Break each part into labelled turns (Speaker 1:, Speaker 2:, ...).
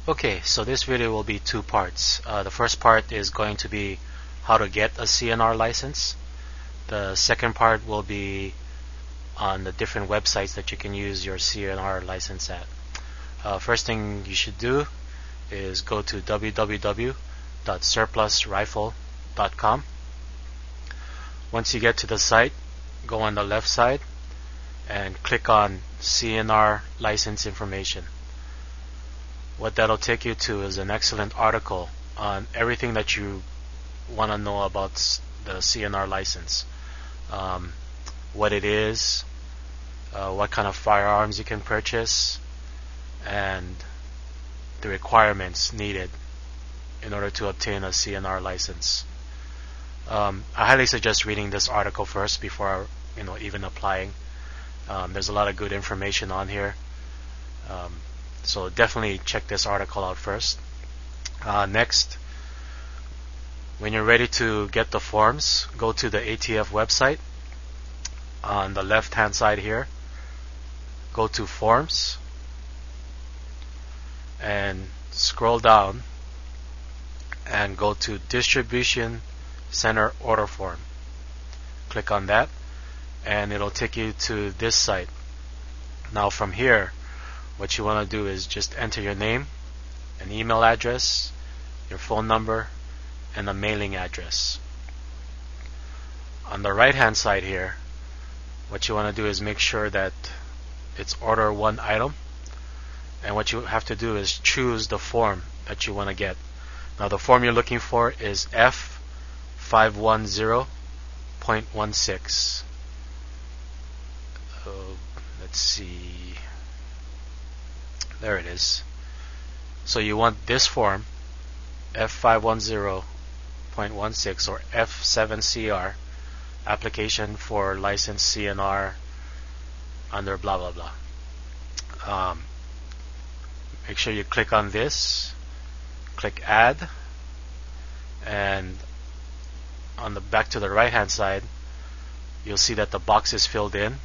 Speaker 1: Okay, so this video will be two parts. The first part is going to be how to get a CNR license. The second part will be on the different websites that you can use your CNR license at. First thing you should do is go to www.surplusrifle.com. Once you get to the site, go on the left side and click on CNR license information. What that'll take you to is an excellent article on everything that you want to know about the CNR license. What it is, what kind of firearms you can purchase, and the requirements needed in order to obtain a CNR license. I highly suggest reading this article first before even applying. There's a lot of good information on here. So definitely check this article out first. Next, when you're ready to get the forms, go to the ATF website. On the left hand side here, go to Forms and scroll down and go to Distribution Center Order Form. Click on that and it'll take you to this site. Now from here, what you want to do is just enter your name, an email address, your phone number, and a mailing address. On the right hand side here, what you want to do is make sure that it's order one item, and what you have to do is choose the form that you want to get. Now the form you're looking for is F510.16. Let's see. There it is. So you want this form, F510.16 or F7CR, application for license CNR under blah blah blah. Make sure you click on this, click add, and on the back to the right hand side you'll see that the box is filled in.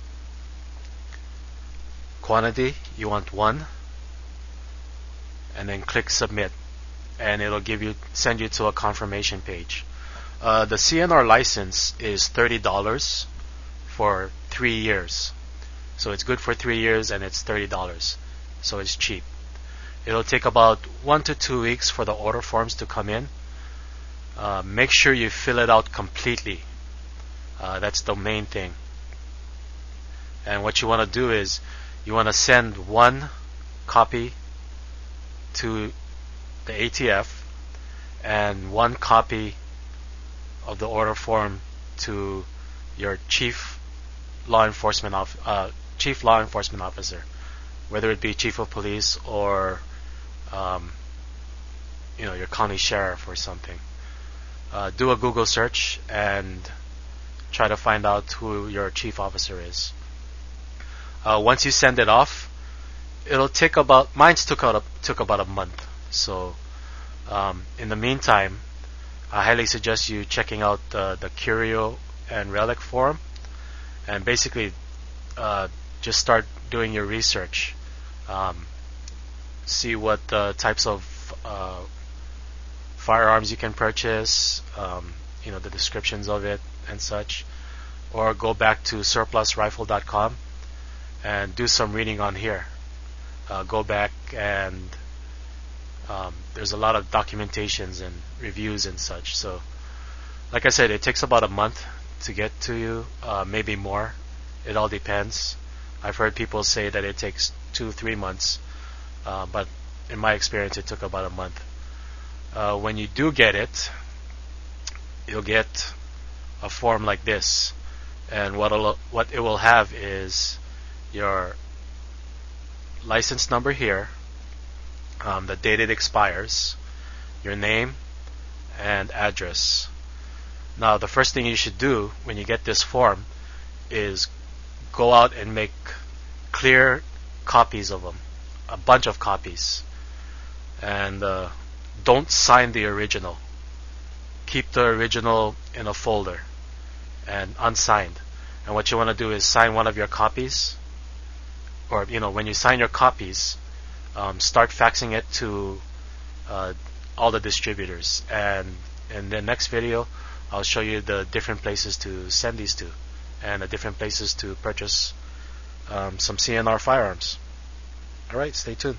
Speaker 1: Quantity, you want one, and then click submit, and it'll send you to a confirmation page. The CNR license is $30 for 3 years, so it's good for 3 years and it's $30, so it's cheap. It'll take about 1 to 2 weeks for the order forms to come in. Make sure you fill it out completely. That's the main thing. And what you want to do is you want to send one copy to the ATF and one copy of the order form to your chief law enforcement officer, whether it be chief of police or your county sheriff or something. Do a Google search and try to find out who your chief officer is. Once you send it off, it'll take mine took about a month. So in the meantime, I highly suggest you checking out the Curio and Relic forum, and basically just start doing your research. See what types of firearms you can purchase, the descriptions of it and such, or go back to surplusrifle.com and do some reading on here. Go back and there's a lot of documentations and reviews and such. So like I said, it takes about a month to get to you, maybe more. It all depends. I've heard people say that it takes 2-3 months, but in my experience it took about a month. When you do get it, you'll get a form like this, and what it will have is your license number here, the date it expires, your name, and address. Now the first thing you should do when you get this form is go out and make clear copies of them, a bunch of copies, and don't sign the original. Keep the original in a folder and unsigned. And what you want to do is sign one of your copies, or when you sign your copies, start faxing it to uh, all the distributors. And in the next video, I'll show you the different places to send these to, and the different places to purchase some CNR firearms. Alright, stay tuned.